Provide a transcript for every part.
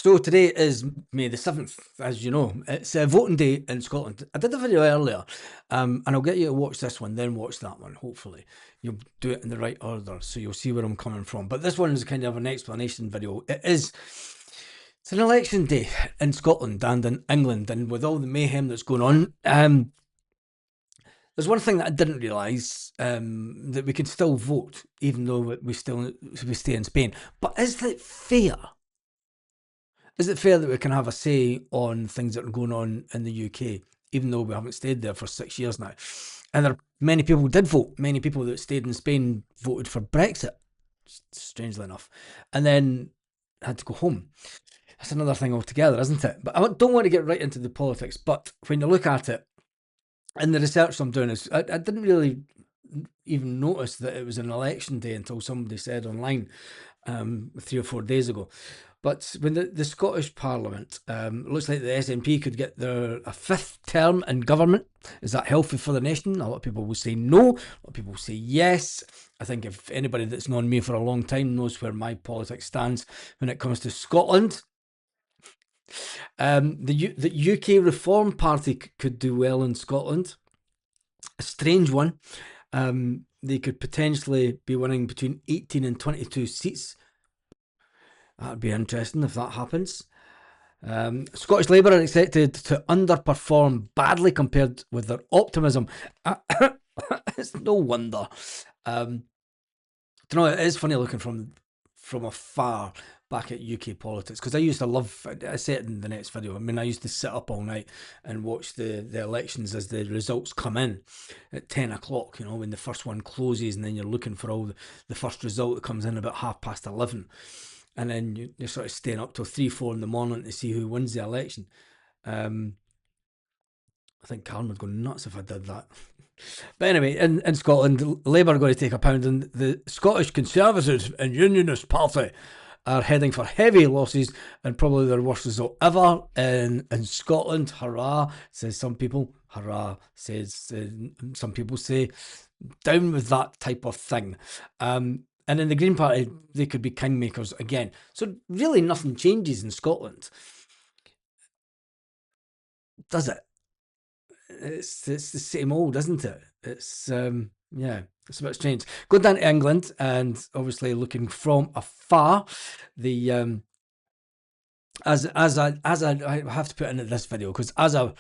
So today is May the 7th, as you know. It's voting day in Scotland. I did a video earlier, and I'll get you to watch this one, then watch that one, hopefully. You'll do it in the right order, so you'll see where I'm coming from. But this one is kind of an explanation video. It's an election day in Scotland and in England, and with all the mayhem that's going on, there's one thing that I didn't realise, that we can still vote, even though we stay in Spain. But is it fair? Is it fair that we can have a say on things that are going on in the UK, even though we haven't stayed there for 6 years now? And there are many people who did vote. Many people that stayed in Spain voted for Brexit, strangely enough, and then had to go home. That's another thing altogether, isn't it? But I don't want to get right into the politics. But when you look at it, and the research I'm doing is, I didn't really even notice that it was an election day until somebody said online 3 or 4 days ago. But when the Scottish Parliament, looks like the SNP could get a fifth term in government. Is that healthy for the nation? A lot of people will say no. A lot of people will say yes. I think if anybody that's known me for a long time knows where my politics stands when it comes to Scotland. The UK Reform Party could do well in Scotland. A strange one. They could potentially be winning between 18 and 22 seats. That'd be interesting if that happens. Scottish Labour are expected to underperform badly compared with their optimism. It's no wonder. It is funny looking from afar back at UK politics, because I used to love, I say it in the next video, I mean, I used to sit up all night and watch the elections as the results come in at 10 o'clock, when the first one closes, and then you're looking for all the first result that comes in about 11:30. And then you're sort of staying up till 3-4 in the morning to see who wins the election. I think Karen would go nuts if I did that. But anyway, in Scotland, Labour are going to take a pound, and the Scottish Conservatives and Unionist Party are heading for heavy losses and probably their worst result ever in Scotland. Hurrah, says some people. Hurrah, says some people say. Down with that type of thing. And in the Green Party, they could be kingmakers again. So really nothing changes in Scotland. Does it? It's the same old, isn't it? It's it's a bit strange. Go down to England, and obviously looking from afar, the as I have to put in this video, because as a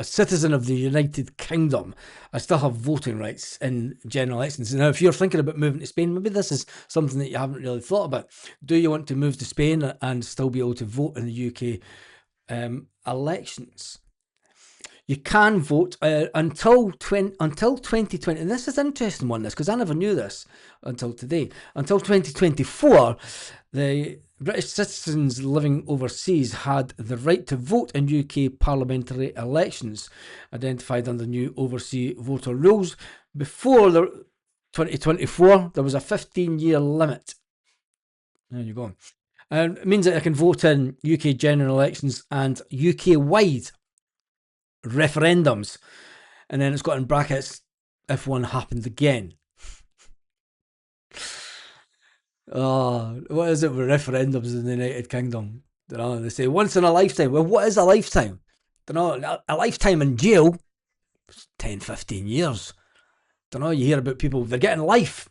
citizen of the United Kingdom, I still have voting rights in general elections. Now, if you're thinking about moving to Spain, maybe this is something that you haven't really thought about. Do you want to move to Spain and still be able to vote in the UK elections? You can vote until 2020, and this is an interesting one, because I never knew this until today. Until 2024, the British citizens living overseas had the right to vote in UK parliamentary elections, identified under new overseas voter rules. Before 2024, there was a 15-year limit. There you go. And it means that I can vote in UK general elections and UK-wide referendums, and then it's got in brackets if one happened again. What is it with referendums in the United Kingdom? They say once in a lifetime. Well, what is a lifetime? A lifetime in jail, 10-15 years. You hear about people, they're getting life,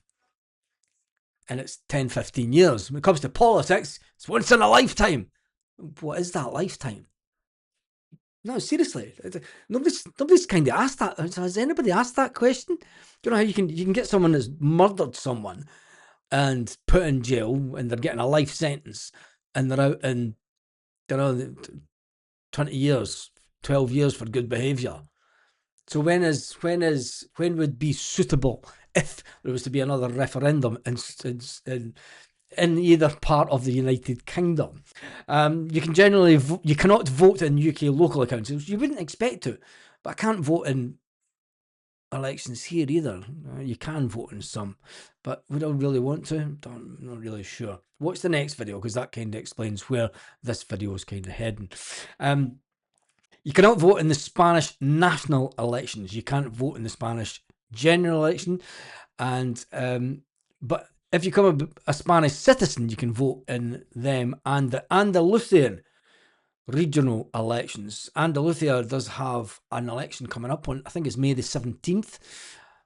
and it's 10-15 years. When it comes to politics, it's once in a lifetime. What is that lifetime? No, seriously, nobody's kind of asked that. Has anybody asked that question? Do you know how you can get someone that's murdered someone and put in jail, and they're getting a life sentence, and they're out in 20 years, 12 years for good behaviour. So when would be suitable if there was to be another referendum in either part of the United Kingdom? You can generally you cannot vote in UK local councils. You wouldn't expect to, but I can't vote in elections here either. You can vote in some, but would I really want to? I'm not really sure. Watch the next video, because that kind of explains where this video is kind of heading. You cannot vote in the Spanish national elections. You can't vote in the Spanish general election, and but if you become a Spanish citizen, you can vote in them and the Andalusian regional elections. Andalusia does have an election coming up on, I think it's May the 17th.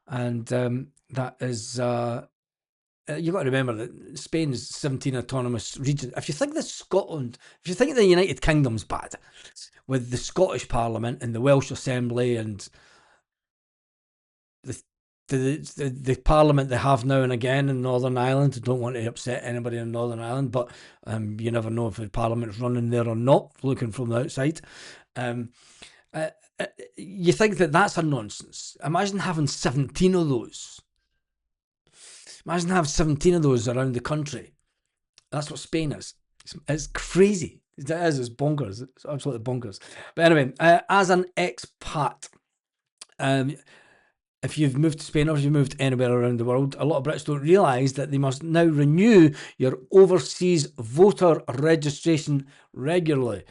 And that is, you've got to remember that Spain's 17 autonomous regions. If you think that Scotland, if you think the United Kingdom's bad, with the Scottish Parliament and the Welsh Assembly and the the Parliament they have now and again in Northern Ireland. I don't want to upset anybody in Northern Ireland, but you never know if the Parliament's running there or not, looking from the outside. Um, you think that that's a nonsense. Imagine having 17 of those. Imagine having 17 of those around the country. That's what Spain is. It's crazy. It is. It's bonkers. It's absolutely bonkers. But anyway, as an expat, if you've moved to Spain or if you've moved anywhere around the world, a lot of Brits don't realise that they must now renew your overseas voter registration regularly.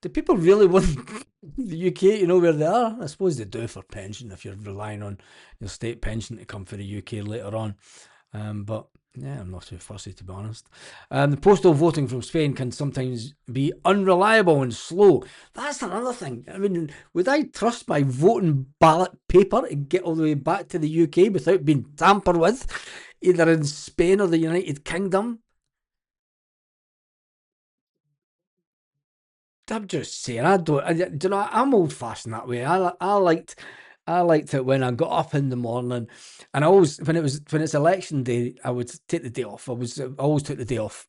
Do people really want the UK to know where they are? I suppose they do for pension if you're relying on your state pension to come for the UK later on. But yeah, I'm not too fussy, to be honest. The postal voting from Spain can sometimes be unreliable and slow. That's another thing. I mean, would I trust my voting ballot paper to get all the way back to the UK without being tampered with, either in Spain or the United Kingdom? I'm just saying, do you know, I'm old fashioned that way. I liked it when I got up in the morning, and I always, when it's election day, I would take the day off. I always took the day off,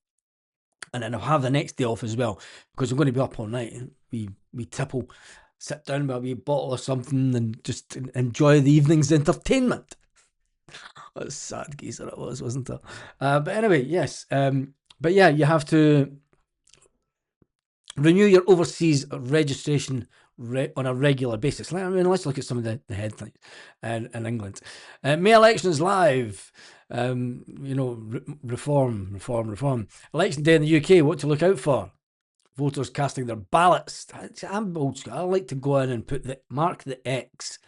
and then I'll have the next day off as well because I'm going to be up all night. We tipple, sit down with a wee bottle or something, and just enjoy the evening's entertainment. What a sad geezer it was, wasn't it? But anyway, yes. But yeah, you have to renew your overseas registration on a regular basis. I mean, let's look at some of the headlines in England. May elections live. Reform. Election day in the UK. What to look out for? Voters casting their ballots. I'm old school. I like to go in and mark the X,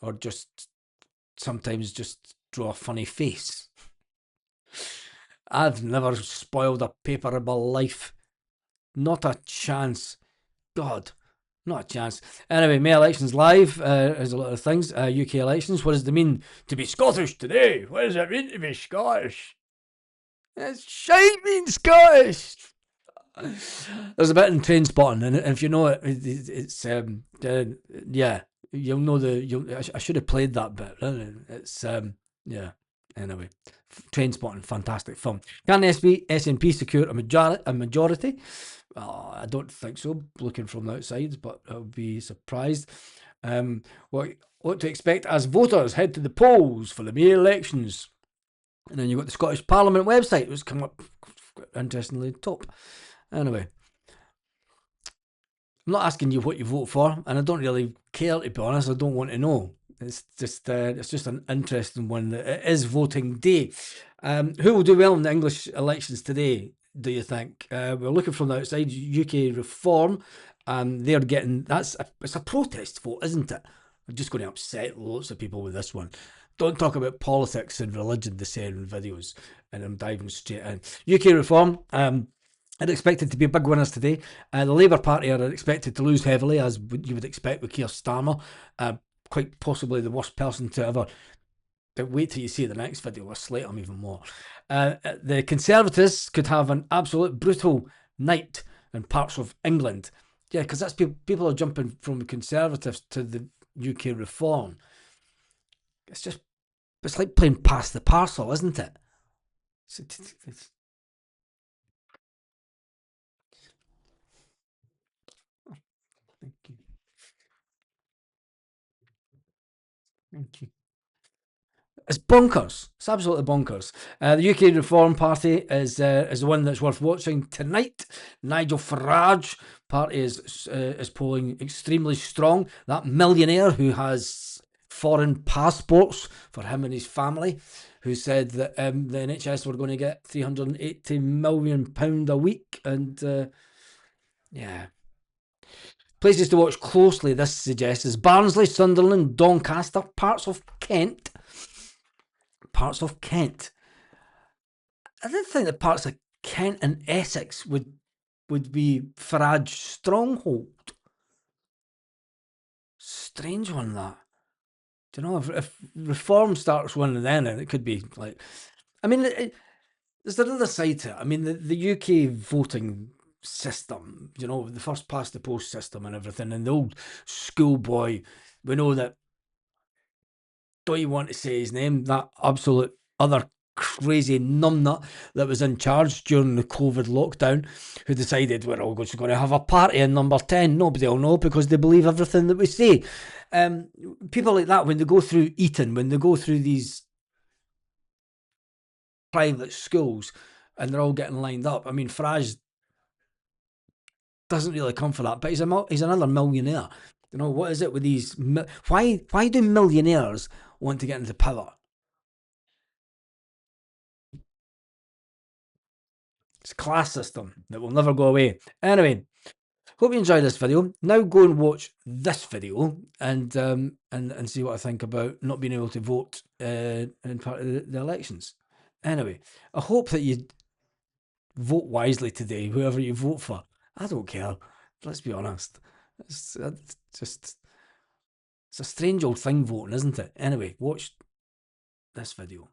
or just sometimes just draw a funny face. I've never spoiled a paper in my life. Not a chance. God, not a chance. Anyway, May elections live. There's a lot of things. UK elections. What does it mean to be Scottish today? What does it mean to be Scottish? It's shite being Scottish. There's a bit in Train Spotting, and if you know it, it's yeah, you'll know I should have played that bit. It's yeah. Anyway, Train Spotting, fantastic film. Can the SNP secure a majority? I don't think so, looking from the outside, but I'll be surprised. What to expect as voters head to the polls for the May elections. And then you've got the Scottish Parliament website, which come up interestingly top. Anyway, I'm not asking you what you vote for, and I don't really care, to be honest. I don't want to know. It's just an interesting one. It is voting day. Who will do well in the English elections today, do you think? We're looking from the outside. UK Reform, they're getting, it's a protest vote, isn't it? I'm just going to upset lots of people with this one. Don't talk about politics and religion, they say in videos, and I'm diving straight in. UK Reform, are expected to be big winners today. The Labour Party are expected to lose heavily, as you would expect with Keir Starmer. Quite possibly the worst person to ever. Wait till you see the next video. I'll slate him even more. The Conservatives could have an absolute brutal night in parts of England. Yeah, because that's people are jumping from the Conservatives to the UK Reform. It's like playing past the parcel, isn't it? Thank you. Thank you. It's bonkers. It's absolutely bonkers. The UK Reform Party is the one that's worth watching tonight. Nigel Farage party is polling extremely strong. That millionaire who has foreign passports for him and his family, who said that the NHS were going to get £380 million a week, and yeah. Places to watch closely, this suggests, is Barnsley, Sunderland, Doncaster, parts of Kent. I didn't think that parts of Kent and Essex would be Farage's stronghold. Strange one, that. Do you know, if reform starts winning then, it could be like, I mean, there's another side to it. I mean, the UK voting system, you know, the first past the post system and everything, and the old schoolboy, we know that, don't you want to say his name, that absolute other crazy numbnut that was in charge during the COVID lockdown, who decided we're all just going to have a party in number 10. Nobody will know because they believe everything that we say. People like that, when they go through Eton, when they go through these private schools and they're all getting lined up. I mean, Farage doesn't really come for that, but he's another millionaire. You know, what is it with these? Why do millionaires want to get into power? It's a class system that will never go away. Anyway, hope you enjoyed this video. Now go and watch this video and see what I think about not being able to vote in part of the elections. Anyway, I hope that you vote wisely today, whoever you vote for. I don't care. Let's be honest. It's just, it's a strange old thing voting, isn't it? Anyway, watch this video.